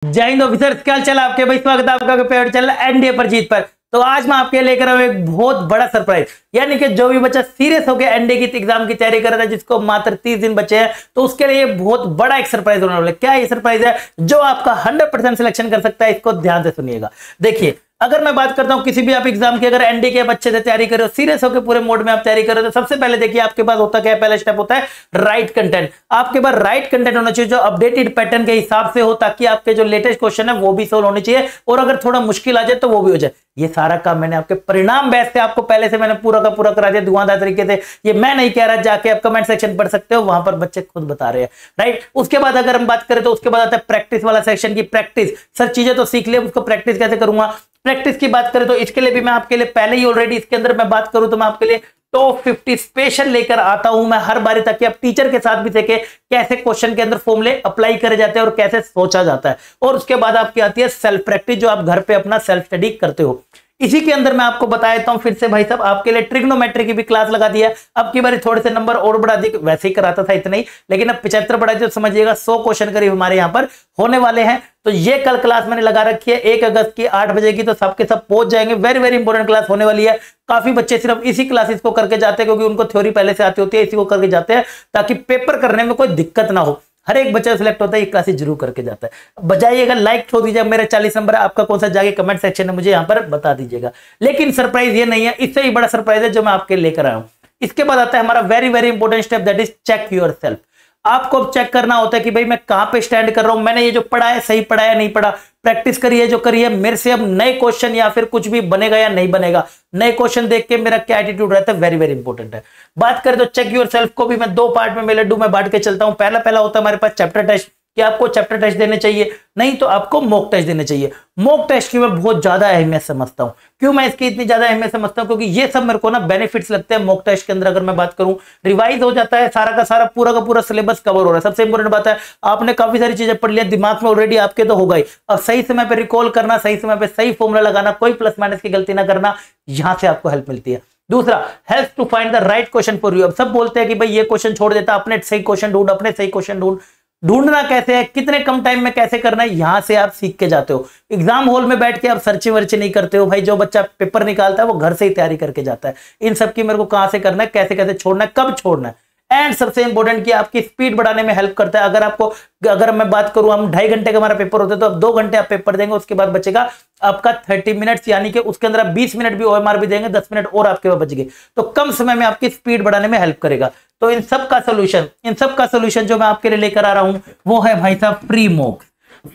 जय हिंद ऑफिसर्स, क्या चला आपके भाई, स्वागत है आपका फेवरेट चैनल एनडीए पर जीत पर। तो आज मैं आपके लेकर आऊं एक बहुत बड़ा सरप्राइज, यानी कि जो भी बच्चा सीरियस होकर एनडीए की एग्जाम की तैयारी कर रहा है, जिसको मात्र 30 दिन बचे हैं, तो उसके लिए बहुत बड़ा एक सरप्राइज होने वाला है। क्या ये सरप्राइज है जो आपका 100% सिलेक्शन कर सकता है? इसको ध्यान से सुनिएगा। देखिए, अगर मैं बात करता हूं किसी भी आप एग्जाम की, अगर एनडीए के अच्छे से तैयारी कर रहे हो, सीरियस होकर पूरे मोड में आप तैयारी कर रहे हो, तो सबसे पहले देखिए आपके पास होता क्या है, पहला स्टेप होता है राइट कंटेंट। आपके पास राइट कंटेंट होना चाहिए जो अपडेटेड पैटर्न के हिसाब से हो, ताकि आपके जो लेटेस्ट क्वेश्चन है वो भी सोल्व होने चाहिए, और अगर थोड़ा मुश्किल आ जाए तो वो भी हो जाए। ये सारा काम मैंने आपके परिणाम बैच से आपको पहले से मैंने पूरा का पूरा करा दिया धुआंधार तरीके से। ये मैं नहीं कह रहा, जाके आप कमेंट सेक्शन पढ़ सकते हो, वहां पर बच्चे खुद बता रहे हैं, राइट। उसके बाद अगर हम बात करें तो उसके बाद आता है प्रैक्टिस वाला सेक्शन की प्रैक्टिस। सर चीजें तो सीख लिया, उसको प्रैक्टिस कैसे करूंगा? प्रैक्टिस की बात करें तो इसके लिए भी मैं आपके लिए पहले ही ऑलरेडी इसके अंदर मैं बात करूं तो मैं आपके लिए टॉप 50 स्पेशल लेकर आता हूं मैं हर बारी, ताकि आप टीचर के साथ भी देखें कैसे क्वेश्चन के अंदर फॉर्मूले अप्लाई करे जाते हैं और कैसे सोचा जाता है। और उसके बाद आपकी आती है सेल्फ प्रैक्टिस, जो आप घर पे अपना सेल्फ स्टडी करते हो। इसी के अंदर मैं आपको बता देता हूं फिर से भाई साहब, आपके लिए ट्रिग्नोमेट्री की भी क्लास लगा दिया है। अब की बारी थोड़े से नंबर और बढ़ा दिए, वैसे ही कराता था इतना ही, लेकिन अब 75 बढ़ा दिए तो समझिएगा 100 क्वेश्चन करीब हमारे यहाँ पर होने वाले हैं। तो ये कल क्लास मैंने लगा रखी है 1 अगस्त की 8 बजे की, तो सबके सब पहुंच जाएंगे। वेरी वेरी इंपॉर्टेंट क्लास होने वाली है। काफी बच्चे सिर्फ इसी क्लासेस को करके जाते हैं, क्योंकि उनको थ्योरी पहले से आती होती है, इसी को करके जाते हैं ताकि पेपर करने में कोई दिक्कत ना हो। हर एक बच्चा सिलेक्ट होता है, ये क्लासेस जरूर करके जाता है। बजाइएगा लाइक ठोक दीजिएगा, मेरा 40 नंबर है, आपका कौन सा जाके कमेंट सेक्शन में मुझे यहाँ पर बता दीजिएगा। लेकिन सरप्राइज ये नहीं है, इससे ही बड़ा सरप्राइज है जो मैं आपके लेकर आया हूं। इसके बाद आता है हमारा very very important step, that is check yourself. आपको अब चेक करना होता है कि भाई मैं कहां पे स्टैंड कर रहा हूं, मैंने ये जो पढ़ा है सही पढ़ा है नहीं पढ़ा, प्रैक्टिस करी है जो करी है, मेरे से अब नए क्वेश्चन या फिर कुछ भी बनेगा या नहीं बनेगा, नए क्वेश्चन देख के मेरा क्या एटीट्यूड रहता है, वेरी वेरी इंपॉर्टेंट है। बात करें तो चेक योर सेल्फ को भी मैं 2 पार्ट में लड्डू में बांट के चलता हूं। पहला होता है हमारे पास चैप्टर टेस्ट, कि आपको चैप्टर टेस्ट देने चाहिए, नहीं तो आपको मॉक टेस्ट देने चाहिए। मॉक टेस्ट की मैं बहुत ज्यादा अहमियत समझता हूं। क्यों मैं इसकी इतनी ज्यादा अहमियत समझता हूं? क्योंकि ये सब मेरे को ना बेनिफिट्स लगते हैं मॉक टेस्ट के अंदर। अगर मैं बात करूं, रिवाइज हो जाता है सारा का सारा, पूरा का पूरा सिलेबस कवर हो रहा है। सबसे इंपॉर्टेंट बात है, आपने काफी सारी चीजें पढ़ लिया, दिमाग में ऑलरेडी आपके तो होगा ही। अब सही समय पे रिकॉल करना, सही समय पे सही फॉर्मूला लगाना, कोई प्लस माइनस की गलती ना करना, यहां से आपको हेल्प मिलती है। दूसरा, help to find the right question for you. अब सब बोलते हैं कि भाई ये क्वेश्चन छोड़ देता, अपने सही क्वेश्चन ढूंढ, अपने सही क्वेश्चन ढूंढ। ढूंढना कैसे है, कितने कम टाइम में कैसे करना है, यहां से आप सीख के जाते हो। एग्जाम हॉल में बैठ के आप सर्ची वर्ची नहीं करते हो भाई। जो बच्चा पेपर निकालता है वो घर से ही तैयारी करके जाता है। इन सब की मेरे को कहां से करना है, कैसे कैसे छोड़ना है, कब छोड़ना है। एंड सबसे इंपॉर्टेंट कि आपकी स्पीड बढ़ाने में हेल्प करता है। अगर मैं बात करूं, हम 2.5 घंटे का हमारा पेपर होता है, तो अब 2 घंटे आप पेपर देंगे, उसके बाद बचेगा आपका 30 मिनट्स, यानी कि उसके अंदर आप 20 मिनट भी ओएमआर भी देंगे, 10 मिनट और आपके पास बच गए, तो कम समय में आपकी स्पीड बढ़ाने में हेल्प करेगा। तो इन सब का सोल्यूशन जो मैं आपके लिए लेकर आ रहा हूं वो है भाई साहब फ्री मॉक्स।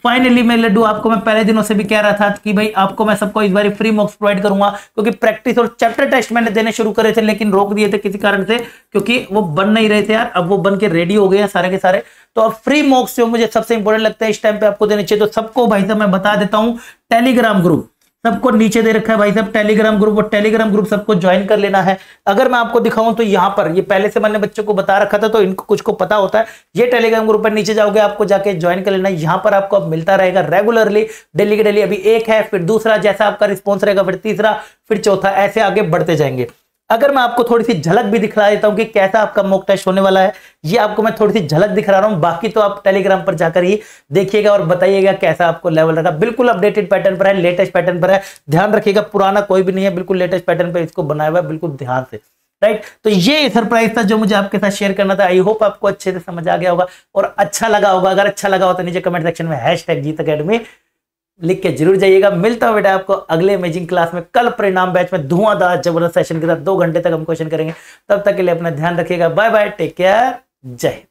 फाइनली मैं लड्डू, आपको मैं पहले दिनों से भी कह रहा था कि भाई आपको मैं सबको इस बार फ्री मॉक्स प्रोवाइड करूंगा, क्योंकि प्रैक्टिस और चैप्टर टेस्ट मैंने देने शुरू करे थे, लेकिन रोक दिए थे किसी कारण से, क्योंकि वो बन नहीं रहे थे यार। अब वो बन के रेडी हो गए हैं सारे के सारे। तो अब फ्री मॉक्स जो मुझे सबसे इंपॉर्टेंट लगता है इस टाइम पे आपको देने चाहिए, तो सबको भाई साहब मैं बता देता हूं, टेलीग्राम ग्रुप सबको नीचे दे रखा है भाई साहब टेलीग्राम ग्रुप, और टेलीग्राम ग्रुप सबको ज्वाइन कर लेना है। अगर मैं आपको दिखाऊं तो यहाँ पर ये पहले से मैंने बच्चों को बता रखा था, तो इनको कुछ को पता होता है। ये टेलीग्राम ग्रुप पर नीचे जाओगे, आपको जाके ज्वाइन कर लेना है। यहाँ पर आपको अब मिलता रहेगा रेगुलरली, डेली के डेली। अभी 1 है, फिर दूसरा, जैसा आपका रिस्पॉन्स रहेगा, फिर तीसरा, फिर चौथा, ऐसे आगे बढ़ते जाएंगे। अगर मैं आपको थोड़ी सी झलक भी दिखला देता हूं कि कैसा आपका मॉक टेस्ट होने वाला है, ये आपको मैं थोड़ी सी झलक दिखा रहा हूं। बाकी तो आप टेलीग्राम पर जाकर ही देखिएगा और बताइएगा कैसा आपको लेवल रखा। बिल्कुल अपडेटेड पैटर्न पर है, लेटेस्ट पैटर्न पर है, ध्यान रखिएगा, पुराना कोई भी नहीं है, बिल्कुल लेटेस्ट पैटर्न पर इसको बनाया हुआ है, बिल्कुल ध्यान से, राइट। तो ये सरप्राइज था जो मुझे आपके साथ शेयर करना था। आई होप आपको अच्छे से समझ आ गया होगा और अच्छा लगा होगा। अगर अच्छा लगा हो तो नीचे कमेंट सेक्शन में #जीत अकेडमी लिख के जरूर जाइएगा। मिलता हूं बेटा आपको अगले अमेजिंग क्लास में, कल परिणाम बैच में धुआंधार जबरदस्त सेशन के साथ 2 घंटे तक हम क्वेश्चन करेंगे। तब तक के लिए अपना ध्यान रखिएगा। बाय बाय, टेक केयर, जय हिंद।